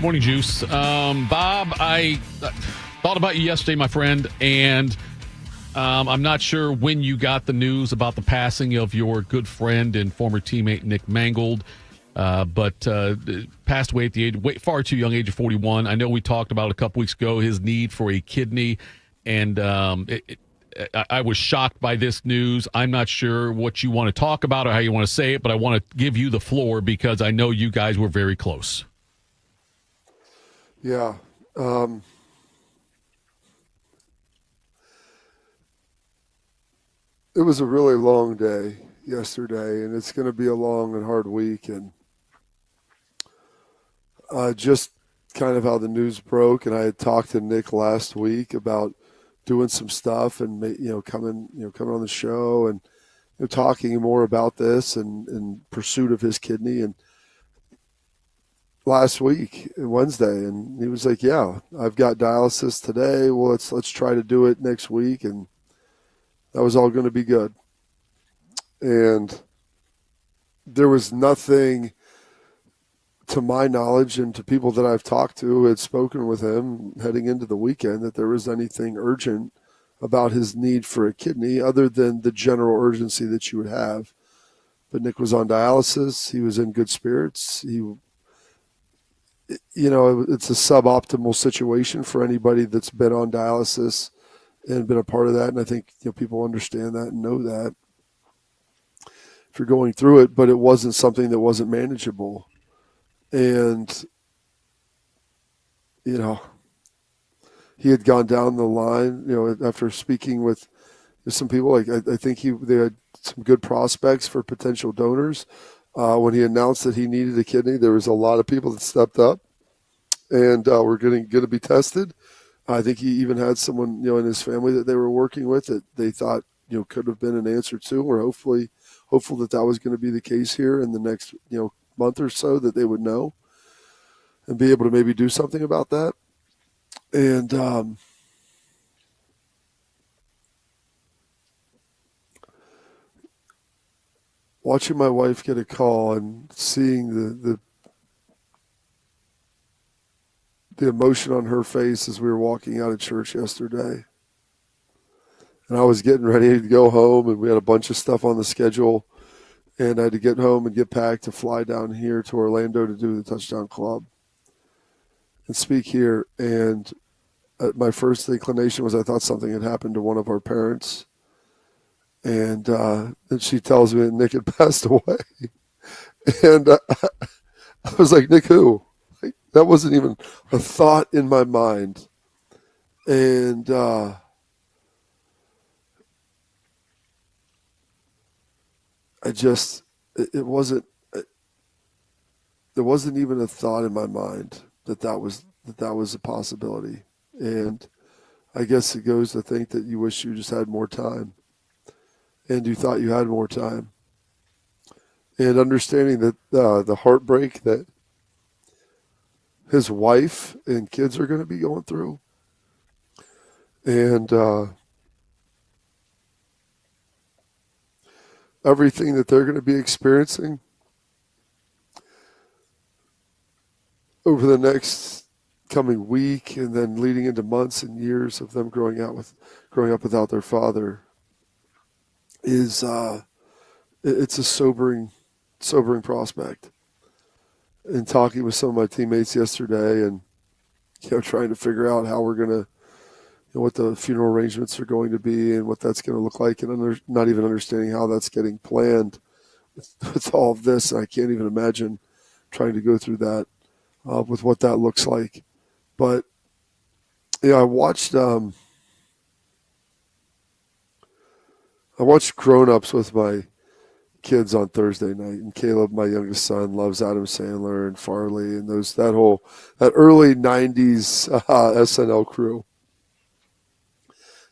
Morning, Juice. Bob, I thought about you yesterday, my friend, and I'm not sure when you got the news about the passing of your good friend and former teammate Nick Mangold, but passed away at the far too young age of 41. I know we talked about it a couple weeks ago, his need for a kidney, and I was shocked by this news. I'm not sure what you want to talk about or how you want to say it, but I want to give you the floor because I know you guys were very close. Yeah. It was a really long day yesterday, and it's going to be a long and hard week. And just kind of how the news broke, and I had talked to Nick last week about doing some stuff and coming on the show and talking more about this and in pursuit of his kidney. And last week, Wednesday, and he was like, "Yeah, I've got dialysis today. Well, let's try to do it next week," and that was all going to be good. And there was nothing, to my knowledge, and to people that I've talked to who had spoken with him heading into the weekend, that there was anything urgent about his need for a kidney other than the general urgency that you would have. But Nick was on dialysis. He was in good spirits. It's a suboptimal situation for anybody that's been on dialysis and been a part of that. And I think people understand that and know that if you're going through it, but it wasn't something that wasn't manageable. And, he had gone down the line, after speaking with some people. I think they had some good prospects for potential donors. When he announced that he needed a kidney, there was a lot of people that stepped up and were going to be tested. I think he even had someone, in his family that they were working with that they thought, could have been an answer to. We're hopeful that was going to be the case here in the next, month or so, that they would know and be able to maybe do something about that. And watching my wife get a call and seeing the emotion on her face as we were walking out of church yesterday. And I was getting ready to go home, and we had a bunch of stuff on the schedule, and I had to get home and get packed to fly down here to Orlando to do the Touchdown Club and speak here. And my first inclination was I thought something had happened to one of our parents. And then she tells me that Nick had passed away. And I was like, "Nick who?" That wasn't even a thought in my mind. And there wasn't even a thought in my mind that was a possibility. And I guess it goes to think that you wish you just had more time, and you thought you had more time, and understanding that the heartbreak that his wife and kids are going to be going through, and everything that they're going to be experiencing over the next coming week, and then leading into months and years of them growing up without their father, is it's a sobering prospect. And talking with some of my teammates yesterday, and trying to figure out how we're going to, what the funeral arrangements are going to be and what that's going to look like, and not even understanding how that's getting planned with all of this. And I can't even imagine trying to go through that with what that looks like. But I watched Grown Ups with my kids on Thursday night, and Caleb, my youngest son, loves Adam Sandler and Farley and that early 90s SNL crew.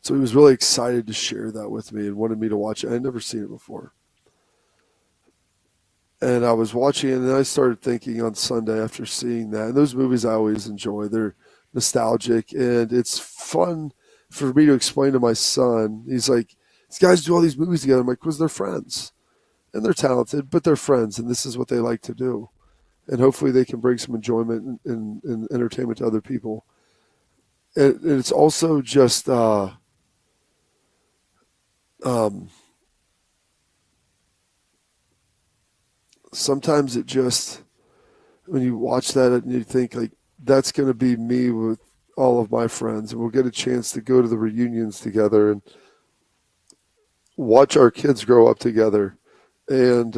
So he was really excited to share that with me and wanted me to watch it. I'd never seen it before. And I was watching it, and then I started thinking on Sunday after seeing that. And those movies I always enjoy. They're nostalgic, and it's fun for me to explain to my son. He's like, "These guys do all these movies together." I'm like, "Because they're friends. And they're talented, but they're friends, and this is what they like to do." and hopefully they can bring some enjoyment and entertainment to other people. And it's also just sometimes it just, when you watch that and you think, like, that's going to be me with all of my friends, and we'll get a chance to go to the reunions together and watch our kids grow up together, and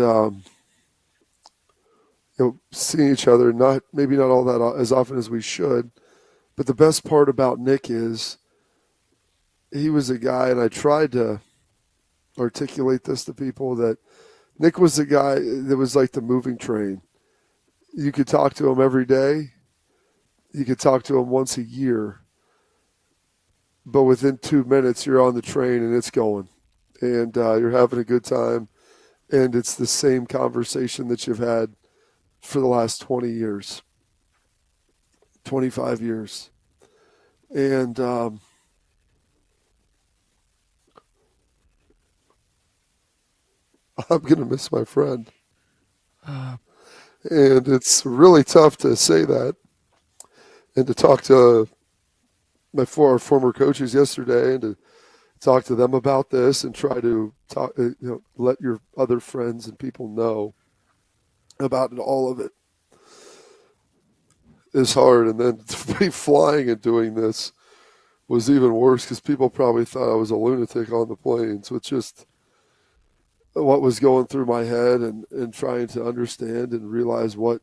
seeing each other, maybe not all that as often as we should. But the best part about Nick is he was a guy, and I tried to articulate this to people, that Nick was the guy that was like the moving train. You could talk to him every day. You could talk to him once a year. But within 2 minutes, you're on the train and it's going. And you're having a good time. And it's the same conversation that you've had for the last 20 years, 25 years. And I'm going to miss my friend. And it's really tough to say that and to talk to our former coaches yesterday and to talk to them about this and try to talk, let your other friends and people know about it. All of it is hard. And then to be flying and doing this was even worse, because people probably thought I was a lunatic on the plane. So it's just what was going through my head and trying to understand and realize what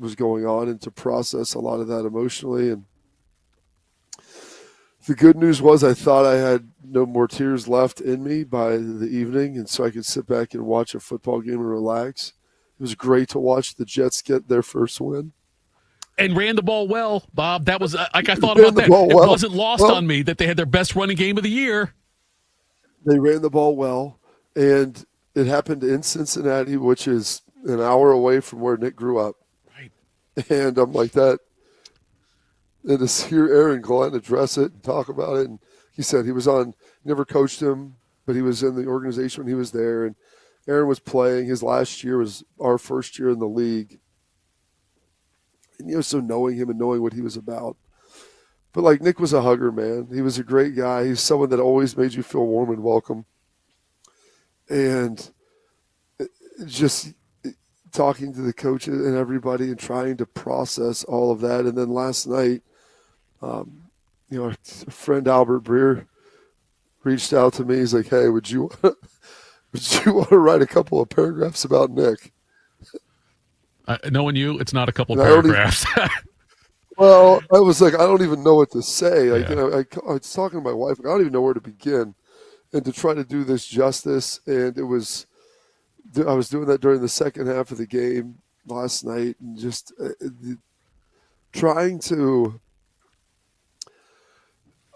was going on and to process a lot of that emotionally. And the good news was I thought I had no more tears left in me by the evening, and so I could sit back and watch a football game and relax. It was great to watch the Jets get their first win. And ran the ball well, Bob. That was, I thought about that. It wasn't lost on me that they had their best running game of the year. They ran the ball well, and it happened in Cincinnati, which is an hour away from where Nick grew up. Right. And I'm like that. And to hear Aaron Glenn address it and talk about it, and he said he was never coached him, but he was in the organization when he was there. And Aaron was playing. His last year was our first year in the league. And, so knowing him and knowing what he was about. But, like, Nick was a hugger, man. He was a great guy. He's someone that always made you feel warm and welcome. And just talking to the coaches and everybody and trying to process all of that. And then last night, our friend Albert Breer reached out to me. He's like, "Hey, would you want to write a couple of paragraphs about Nick?" Knowing you, it's not a couple of paragraphs. Well, I was like, I don't even know what to say. Like, I was talking to my wife. I don't even know where to begin, and to try to do this justice. And I was doing that during the second half of the game last night, and just trying to.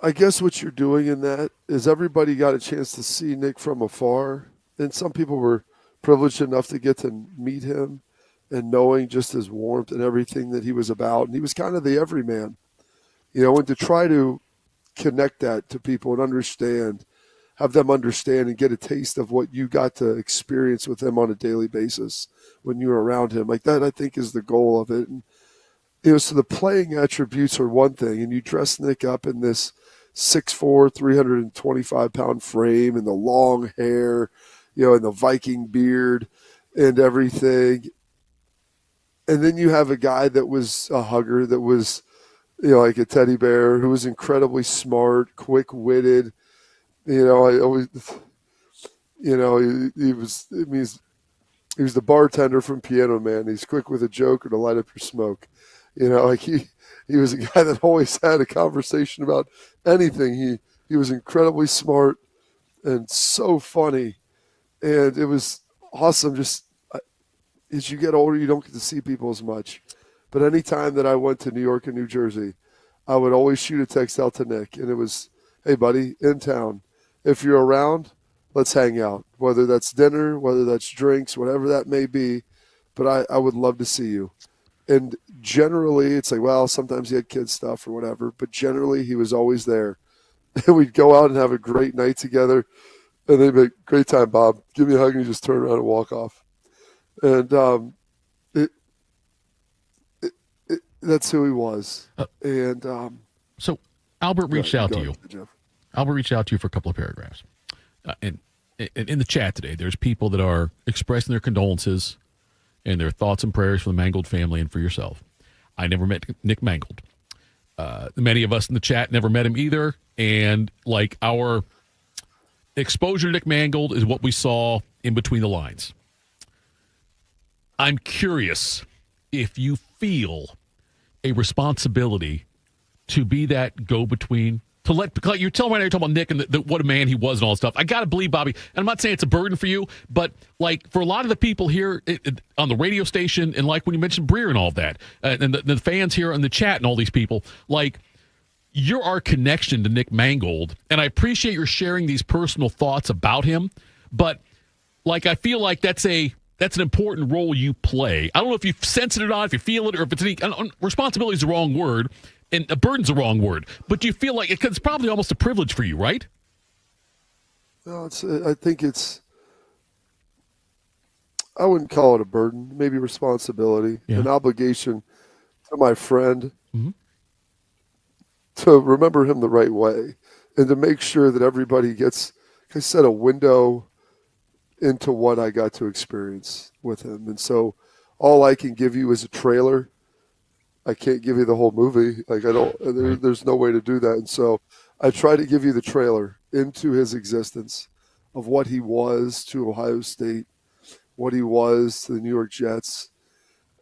I guess what you're doing in that is everybody got a chance to see Nick from afar, and some people were privileged enough to get to meet him and knowing just his warmth and everything that he was about. And he was kind of the everyman, and to try to connect that to people and have them understand and get a taste of what you got to experience with him on a daily basis when you were around him. Like that, I think, is the goal of it. And, so the playing attributes are one thing, and you dress Nick up in this 6'4", 325-pound frame and the long hair, and the Viking beard and everything. And then you have a guy that was a hugger, that was, like a teddy bear, who was incredibly smart, quick-witted. I always, he was the bartender from Piano Man. He's quick with a joke or to light up your smoke. He was a guy that always had a conversation about anything. He was incredibly smart and so funny. And it was awesome. Just as you get older, you don't get to see people as much. But any time that I went to New York and New Jersey, I would always shoot a text out to Nick. And it was, "Hey, buddy, in town. If you're around, let's hang out." Whether that's dinner, whether that's drinks, whatever that may be. But I would love to see you. And generally, it's like, well, sometimes he had kids stuff or whatever. But generally, he was always there. And we'd go out and have a great night together. And they'd be like, "Great time, Bob. Give me a hug," and you just turn around and walk off. And That's who he was. And So Albert reached out to you. Jeff. Albert reached out to you for a couple of paragraphs. And in the chat today, there's people that are expressing their condolences and their thoughts and prayers for the Mangold family and for yourself. I never met Nick Mangold. Many of us in the chat never met him either. And like our exposure to Nick Mangold is what we saw in between the lines. I'm curious if you feel a responsibility to be that go-between, to let, you're telling right now, you're talking about Nick and what a man he was and all that stuff. I got to believe, Bobby, and I'm not saying it's a burden for you, but like for a lot of the people here on the radio station, and like when you mentioned Breer and all of that, and the fans here in the chat and all these people, like you're our connection to Nick Mangold, and I appreciate your sharing these personal thoughts about him, but like I feel like that's an important role you play. I don't know if you sense it or not, if you feel it, or if it's responsibility is the wrong word, and a burden's the wrong word. But do you feel like it's probably almost a privilege for you, right? No, I think I wouldn't call it a burden, maybe responsibility, an obligation to my friend to remember him the right way and to make sure that everybody gets, like I said, a window into what I got to experience with him. And so all I can give you is a trailer. I can't give you the whole movie. Like there's no way to do that. And so I try to give you the trailer into his existence of what he was to Ohio State, what he was to the New York Jets,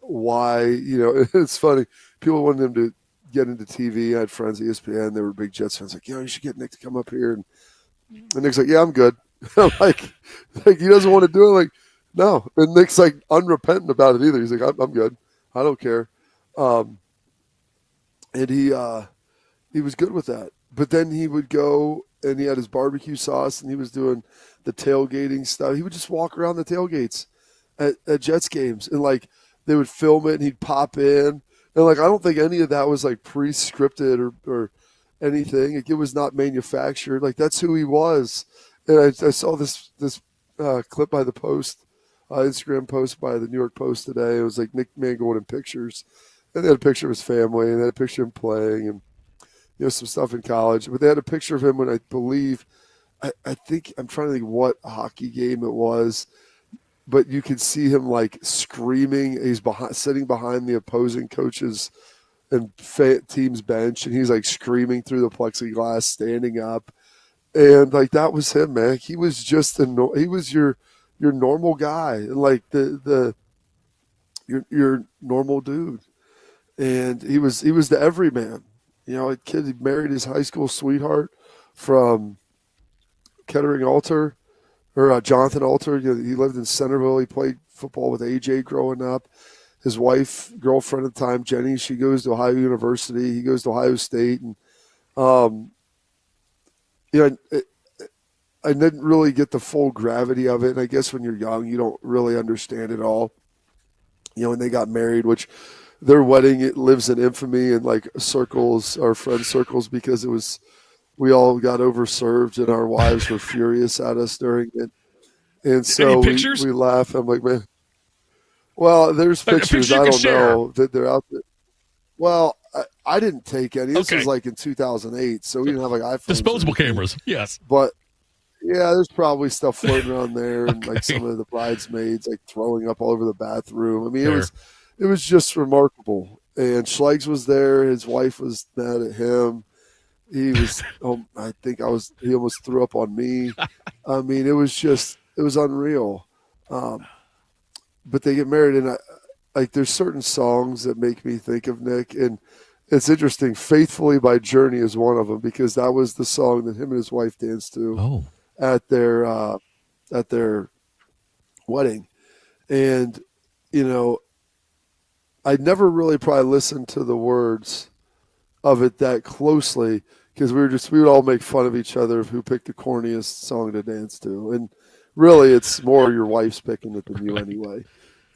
why, it's funny. People wanted him to get into TV. I had friends at ESPN. They were big Jets fans. Like, you should get Nick to come up here. And Nick's like, yeah, I'm good. I'm like he doesn't want to do it. Like, no. And Nick's like unrepentant about it either. He's like, I'm good. I don't care. And he was good with that. But then he would go and he had his barbecue sauce and he was doing the tailgating stuff. He would just walk around the tailgates at Jets games and like they would film it and he'd pop in. And like I don't think any of that was like pre-scripted or anything. Like, it was not manufactured. Like that's who he was. And I saw this clip by the Post, Instagram post by the New York Post today. It was like Nick Mangold in pictures. And they had a picture of his family, and they had a picture of him playing, and some stuff in college. But they had a picture of him when I think I'm trying to think what hockey game it was, but you could see him like screaming. He's sitting behind the opposing coaches and team's bench, and he's like screaming through the plexiglass, standing up, and like that was him, man. He was just he was your normal guy, and like your normal dude. And he was the everyman. A kid, he married his high school sweetheart from Kettering Alter, or Jonathan Alter. He lived in Centerville. He played football with AJ growing up. His wife, girlfriend at the time, Jenny, she goes to Ohio University. He goes to Ohio State. And, I didn't really get the full gravity of it. And I guess when you're young, you don't really understand it all. When they got married, which – their wedding, it lives in infamy in like circles, our friend circles, because we all got overserved and our wives were furious at us during it. And so we laugh. I'm like, man, well, there's pictures. I don't know that they're out there. Well, I didn't take any. This was like in 2008. So we didn't have like iPhones. Disposable cameras. Yes. But yeah, there's probably stuff floating around there. And like some of the bridesmaids like throwing up all over the bathroom. I mean, it was just remarkable. And Schlegs was there. His wife was mad at him. He was, he almost threw up on me. I mean, it was unreal. But they get married, and there's certain songs that make me think of Nick. And it's interesting. Faithfully by Journey is one of them, because that was the song that him and his wife danced to at their wedding. And, I never really probably listened to the words of it that closely, because we would all make fun of each other of who picked the corniest song to dance to. And really it's more your wife's picking it than you anyway.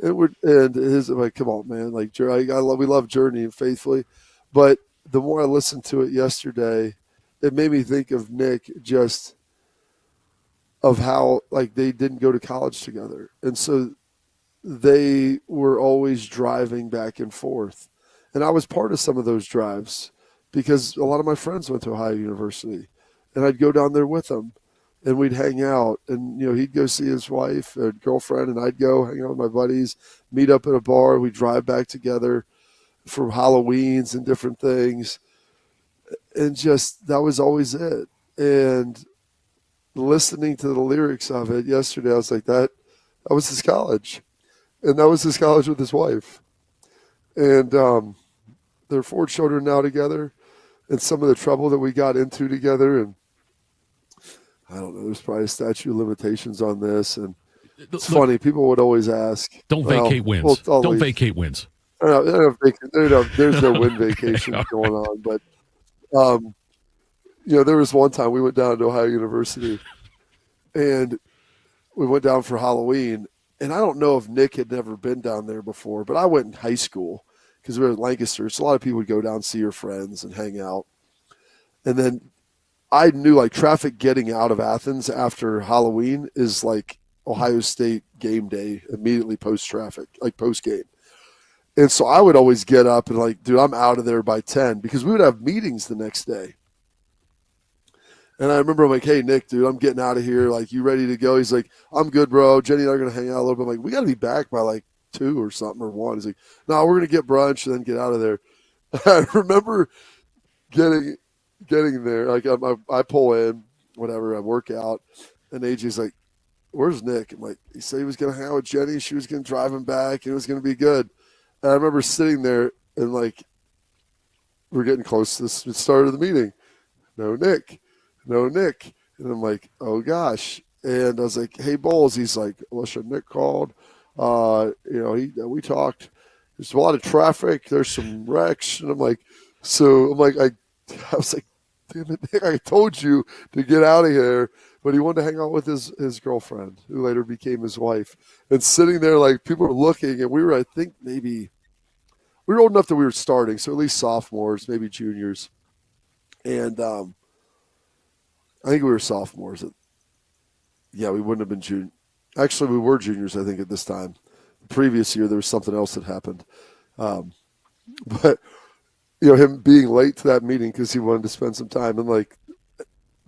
And his, like, come on, man. Like, we love Journey and Faithfully. But the more I listened to it yesterday, it made me think of Nick, just of how like they didn't go to college together. And so they were always driving back and forth. And I was part of some of those drives because a lot of my friends went to Ohio University, and I'd go down there with them, and we'd hang out. And, he'd go see his wife or girlfriend, and I'd go hang out with my buddies, meet up at a bar. We'd drive back together for Halloweens and different things. And just, that was always it. And listening to the lyrics of it yesterday, I was like, that was his college. And that was his college with his wife. And there are 4 children now together, and some of the trouble that we got into together. And I don't know, there's probably statute of limitations on this. And it's funny. People would always ask. Don't vacate wins. Don't vacate wins. There's no win vacation going on. But, there was one time we went down to Ohio University, and we went down for Halloween. And I don't know if Nick had never been down there before, but I went in high school because we were in Lancaster. So a lot of people would go down, see your friends, and hang out. And then I knew, like, traffic getting out of Athens after Halloween is like Ohio State game day, immediately post-traffic, like post-game. And so I would always get up and, like, dude, I'm out of there by 10 because we would have meetings the next day. And I remember I'm like, hey, Nick, dude, I'm getting out of here. Like, you ready to go? He's like, I'm good, bro. Jenny and I are going to hang out a little bit. I'm like, we got to be back by like 2 or something or 1. He's like, no, we're going to get brunch and then get out of there. I remember getting there. Like, I pull in, whatever, I work out. And AJ's like, where's Nick? I'm like, he said he was going to hang out with Jenny. She was going to drive him back, and it was going to be good. And I remember sitting there and, like, we're getting close to the start of the meeting. No Nick. And I'm like, oh, gosh. And I was like, hey, Bowles. He's like, Alicia, Nick called. We talked. There's a lot of traffic. There's some wrecks. And I was like, damn it, Nick, I told you to get out of here. But he wanted to hang out with his girlfriend, who later became his wife. And sitting there, like, people were looking. And we were, I think, we were old enough that we were starting. So at least sophomores, maybe juniors. And I think we were sophomores. Yeah, we wouldn't have been juniors. Actually, we were juniors, I think, at this time. The previous year, there was something else that happened. But, him being late to that meeting because he wanted to spend some time, and, like,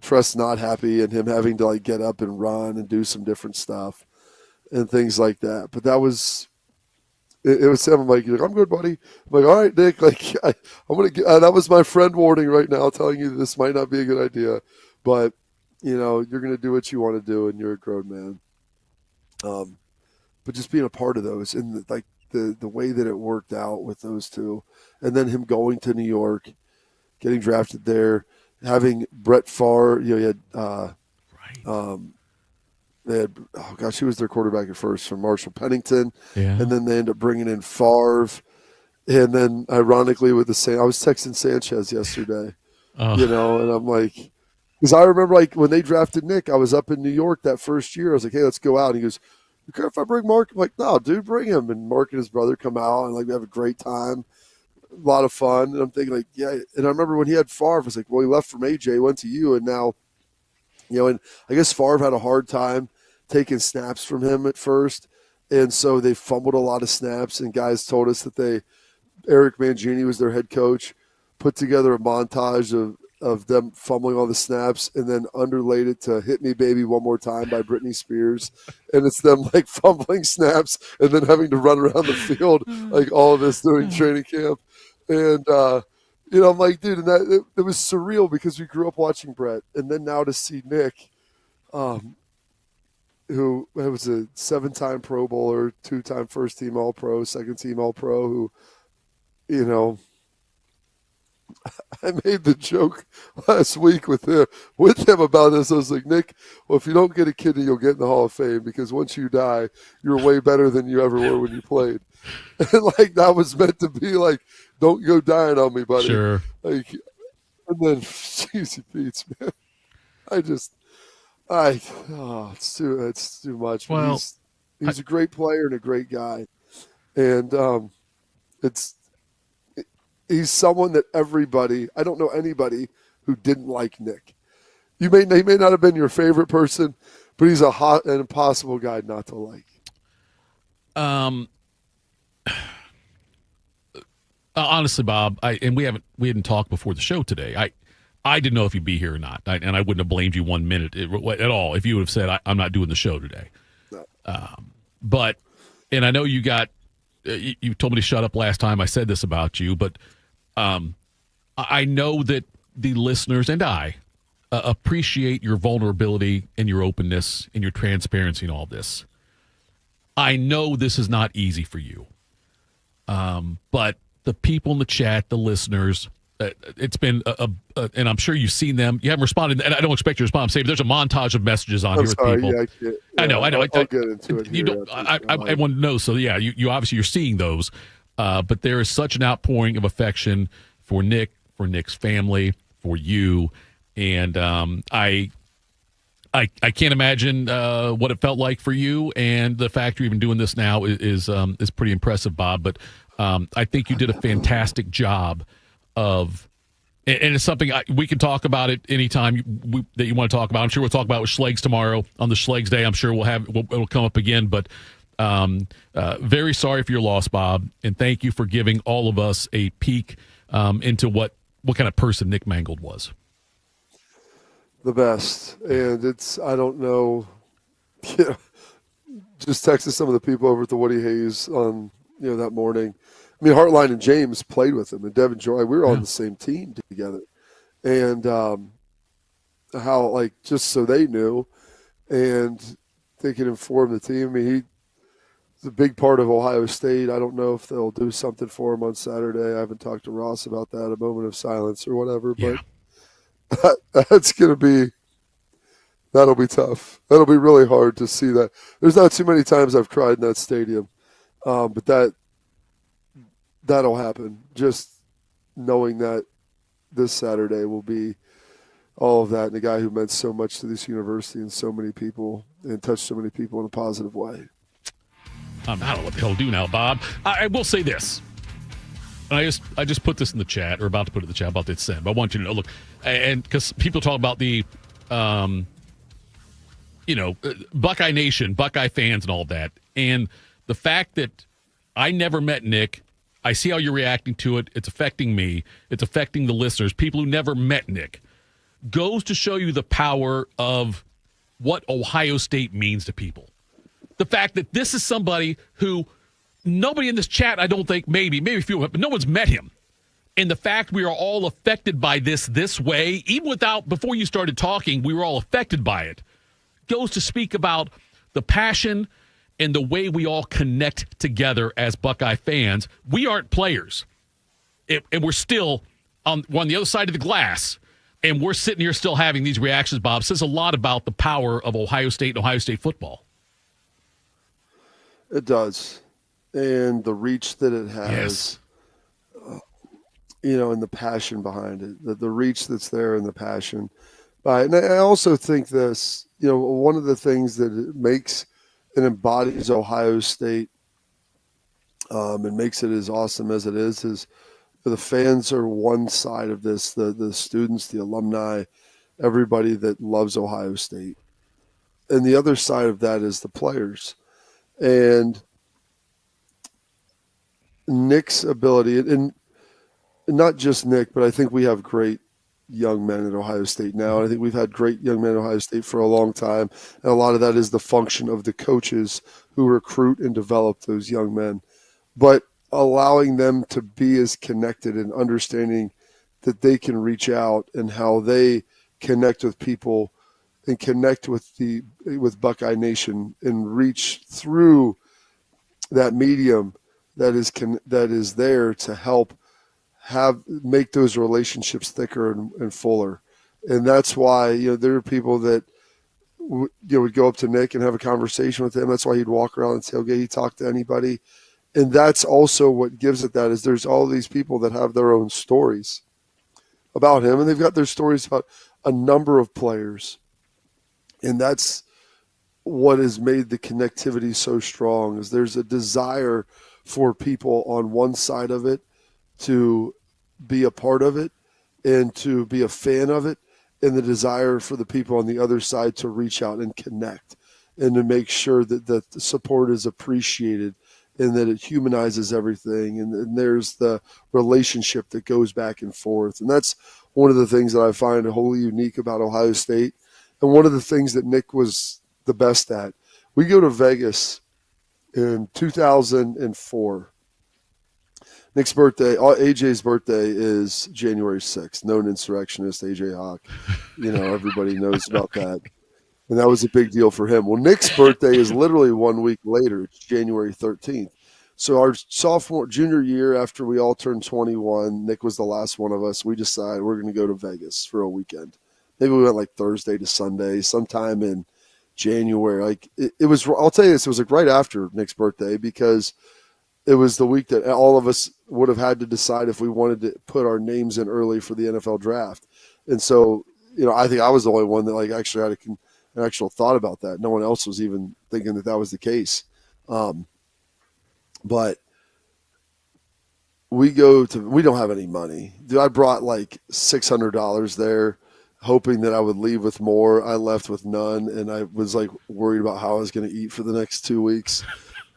Tress not happy, and him having to, like, get up and run and do some different stuff and things like that. But that was – it was him. I'm like, I'm good, buddy. I'm like, all right, Nick. Like, I'm going to – that was my friend warning right now, telling you this might not be a good idea. But, you're going to do what you want to do, and you're a grown man. But just being a part of those, and the way that it worked out with those two, and then him going to New York, getting drafted there, having Brett Favre, he had, who was their quarterback at first, from Marshall Pennington, and then they ended up bringing in Favre, and then ironically with I was texting Sanchez yesterday, and I'm like. Because I remember, like, when they drafted Nick, I was up in New York that first year. I was like, hey, let's go out. And he goes, you care if I bring Mark? I'm like, no, dude, bring him. And Mark and his brother come out, and, like, we have a great time, a lot of fun. And I'm thinking, like, yeah. And I remember when he had Favre, I was like, well, he left from AJ, went to you, and now, and I guess Favre had a hard time taking snaps from him at first. And so they fumbled a lot of snaps, and guys told us that Eric Mangini was their head coach, put together a montage of them fumbling all the snaps, and then underlaid it to Hit Me Baby One More Time by Britney Spears. And it's them, like, fumbling snaps and then having to run around the field, like all of this during training camp. And, I'm like, dude, and it was surreal because we grew up watching Brett. And then now to see Nick, who was a 7-time Pro Bowler, 2-time first-team All-Pro, second-team All-Pro, who, I made the joke last week with him about this. I was like, Nick, well, if you don't get a kidney, you'll get in the Hall of Fame because once you die, you're way better than you ever were when you played. And, like, that was meant to be like, don't go dying on me, buddy. Sure. Like, and then, jeez, he beats, man. It's too much. Well, he's a great player and a great guy. And he's someone that I don't know anybody who didn't like Nick. He may not have been your favorite person, but he's an impossible guy not to like. Honestly, Bob, we hadn't talked before the show today. I didn't know if you'd be here or not, and I wouldn't have blamed you 1 minute at all if you would have said I'm not doing the show today. No. And I know you got you told me to shut up last time I said this about you, but I know that the listeners and I appreciate your vulnerability and your openness and your transparency and all this. I know this is not easy for you, but the people in the chat, the listeners, it's been and I'm sure you've seen them. You haven't responded, and I don't expect you to respond. I'm saying there's a montage of messages on here with people. Yeah, I know. I'll get into it. You don't. I want to know. So yeah, you obviously you're seeing those, but there is such an outpouring of affection for Nick, for Nick's family, for you, and I can't imagine what it felt like for you, and the fact you're even doing this now is pretty impressive, Bob. But I think you did a fantastic job of, and it's something we can talk about it anytime that you want to talk about. I'm sure we'll talk about it with Schlegs tomorrow on the Schlegs Day. I'm sure it'll come up again. But very sorry for your loss, Bob, and thank you for giving all of us a peek into what kind of person Nick Mangold was. The best. And I don't know, just texted some of the people over at the Woody Hayes on, that morning. I mean, Hartline and James played with him, and Devin Joy, we were on the same team together. And how, just so they knew, and they could inform the team. I mean, he's a big part of Ohio State. I don't know if they'll do something for him on Saturday. I haven't talked to Ross about that, a moment of silence or whatever, but that's going to be – that'll be tough. That'll be really hard to see that. There's not too many times I've cried in that stadium, but that'll happen. Just knowing that this Saturday will be all of that, and a guy who meant so much to this university and so many people and touched so many people in a positive way. I don't know what the hell to do now, Bob. I will say this. I just put this in the chat, or about to put it in the chat about this send. But I want you to know, look, and because people talk about the, Buckeye Nation, Buckeye fans, and all that, and the fact that I never met Nick. I see how you're reacting to it. It's affecting me. It's affecting the listeners. People who never met Nick. Goes to show you the power of what Ohio State means to people. The fact that this is somebody who nobody in this chat, I don't think, maybe a few, but no one's met him. And the fact we are all affected by this way, even before you started talking, we were all affected by it, goes to speak about the passion and the way we all connect together as Buckeye fans. We aren't players. And we're still on the other side of the glass, and we're sitting here still having these reactions, Bob. Says a lot about the power of Ohio State and Ohio State football. It does. And the reach that it has, and the passion behind it, the reach that's there and the passion. And I also think this, one of the things that it makes and embodies Ohio State and makes it as awesome as it is the fans are one side of this, the students, the alumni, everybody that loves Ohio State. And the other side of that is the players. And Nick's ability, and not just Nick, but I think we have great young men at Ohio State now. I think we've had great young men at Ohio State for a long time. And a lot of that is the function of the coaches who recruit and develop those young men. But allowing them to be as connected and understanding that they can reach out and how they connect with people and connect with Buckeye Nation and reach through that medium that is there to help make those relationships thicker and fuller. And that's why, there are people that would go up to Nick and have a conversation with him. That's why he'd walk around the tailgate. He'd talk to anybody. And that's also what gives it that is there's all these people that have their own stories about him, and they've got their stories about a number of players. And that's what has made the connectivity so strong is there's a desire for people on one side of it to be a part of it and to be a fan of it, and the desire for the people on the other side to reach out and connect and to make sure that the support is appreciated and that it humanizes everything. And there's the relationship that goes back and forth. And that's one of the things that I find wholly unique about Ohio State. And one of the things that Nick was the best at. We go to Vegas in 2004. Nick's birthday, AJ's birthday is January 6th. Known insurrectionist, AJ Hawk. Everybody knows about that. And that was a big deal for him. Well, Nick's birthday is literally 1 week later. It's January 13th. So our junior year, after we all turned 21, Nick was the last one of us. We decided we're going to go to Vegas for a weekend. Maybe we went like Thursday to Sunday, sometime in January. Like it was, I'll tell you this, it was like right after Nick's birthday, because it was the week that all of us would have had to decide if we wanted to put our names in early for the NFL draft. And so, I think I was the only one that like actually had an actual thought about that. No one else was even thinking that was the case. But we don't have any money. Dude, I brought like $600 there, hoping that I would leave with more. I left with none, and I was like worried about how I was going to eat for the next 2 weeks,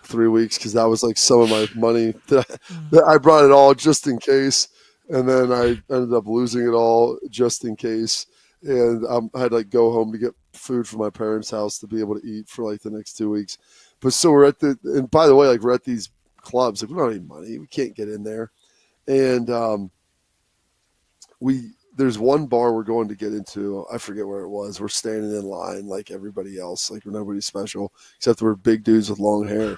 3 weeks, because that was like some of my money that I brought it all just in case, and then I ended up losing it all just in case, and I had to like go home to get food from my parents' house to be able to eat for like the next 2 weeks. But so we're and by the way, like we're at these clubs, like we don't have any money, we can't get in there, and there's one bar we're going to get into. I forget where it was. We're standing in line like everybody else. Like we're nobody special, except we're big dudes with long hair.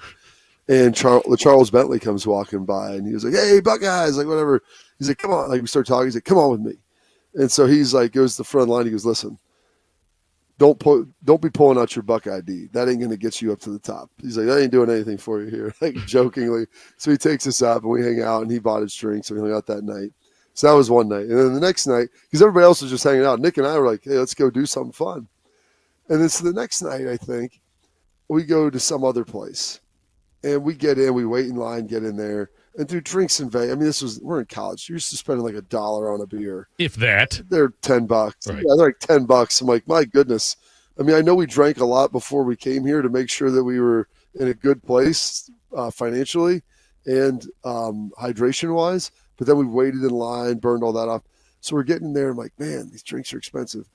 And Charles Bentley comes walking by, and he was like, "Hey, Buckeyes," like whatever. He's like, "Come on." Like we start talking. He's like, "Come on with me." And so he's like, goes to the front line. He goes, "Listen, don't be pulling out your Buckeye ID. That ain't going to get you up to the top." He's like, "That ain't doing anything for you here," like jokingly. So he takes us out, and we hang out, and he bought his drinks, and we hung out that night. So that was one night. And then the next night, because everybody else was just hanging out, Nick and I were like, "Hey, let's go do something fun." And then so the next night, I think, we go to some other place. And we get in, we wait in line, get in there, and do drinks in Vegas. I mean, we're in college. You're used to spending like $1 on a beer. If that. They're $10. Right. Yeah, they're like $10. I'm like, my goodness. I mean, I know we drank a lot before we came here to make sure that we were in a good place financially and hydration-wise. But then we waited in line, burned all that off. So we're getting in there. I'm like, man, these drinks are expensive.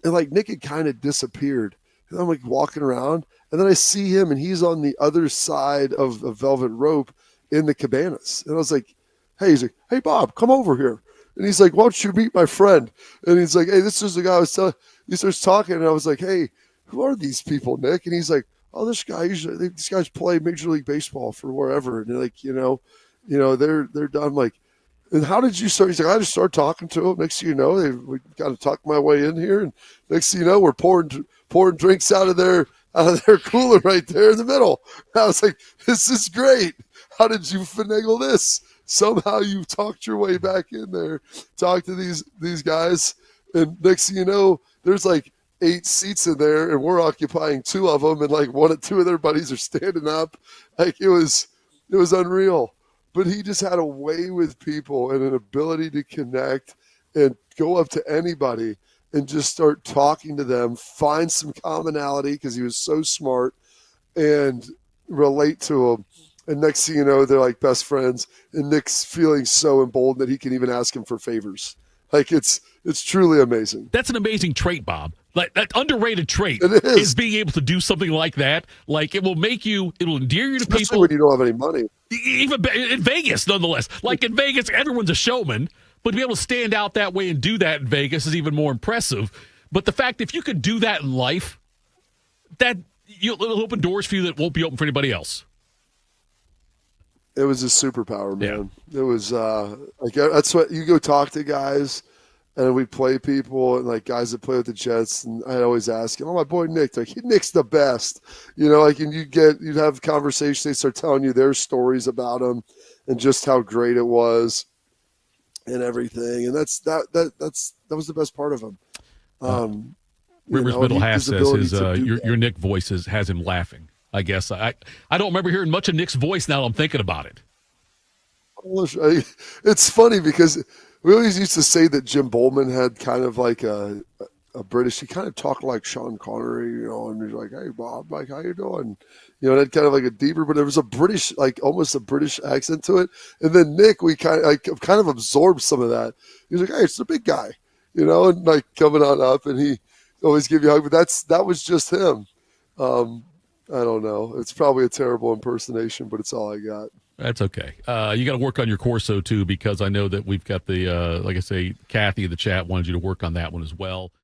And like Nick had kind of disappeared. And I'm like walking around, and then I see him, and he's on the other side of a velvet rope in the cabanas. And I was like, hey, he's like, "Hey, Bob, come over here." And he's like, "Why don't you meet my friend?" And he's like, "Hey, this is the guy I was telling." He starts talking, and I was like, "Hey, who are these people, Nick?" And he's like, "Oh, this these guys play Major League Baseball for wherever." And they're like, they're done. Like, "And how did you start?" He's like, "I just started talking to them. Next thing you know, we got to talk my way in here. And next thing you know, we're pouring drinks out of their cooler right there in the middle." And I was like, "This is great. How did you finagle this?" Somehow you talked your way back in there, talked to these guys. And next thing you know, there's like 8 seats in there, and we're occupying 2 of them. And like 2 of their buddies are standing up. Like it was unreal. But he just had a way with people and an ability to connect and go up to anybody and just start talking to them, find some commonality because he was so smart, and relate to them. And next thing you know, they're like best friends. And Nick's feeling so emboldened that he can even ask him for favors. Like it's truly amazing. That's an amazing trait, Bob. Like that underrated trait It is being able to do something like that. Like it'll endear you to especially people when you don't have any money. Even in Vegas, nonetheless. Like in Vegas, everyone's a showman, but to be able to stand out that way and do that in Vegas is even more impressive. But the fact, if you could do that in life, that it'll open doors for you that won't be open for anybody else. It was a superpower, man. Yeah. It was like that's what you go talk to guys, and we play people and like guys that play with the Jets, and I'd always ask him, "Oh, my boy Nick, like Nick's the best," like, and you'd have conversations. They start telling you their stories about him and just how great it was and everything, and that was the best part of him. Rivers Middle Half says your Nick voice has him laughing. I guess I don't remember hearing much of Nick's voice now that I'm thinking about it. It's funny because we always used to say that Jim Bowman had kind of like a a British. He kind of talked like Sean Connery, and he's like, "Hey, Bob, like, how you doing?" It had kind of like a deeper, but there was a British, like almost a British accent to it. And then Nick, we kind of absorbed some of that. He's like, "Hey, it's the big guy," and like coming on up, and he always give you a hug. But that was just him. I don't know. It's probably a terrible impersonation, but it's all I got. That's okay. You got to work on your Corso, too, because I know that we've got the, like I say, Kathy in the chat wanted you to work on that one as well.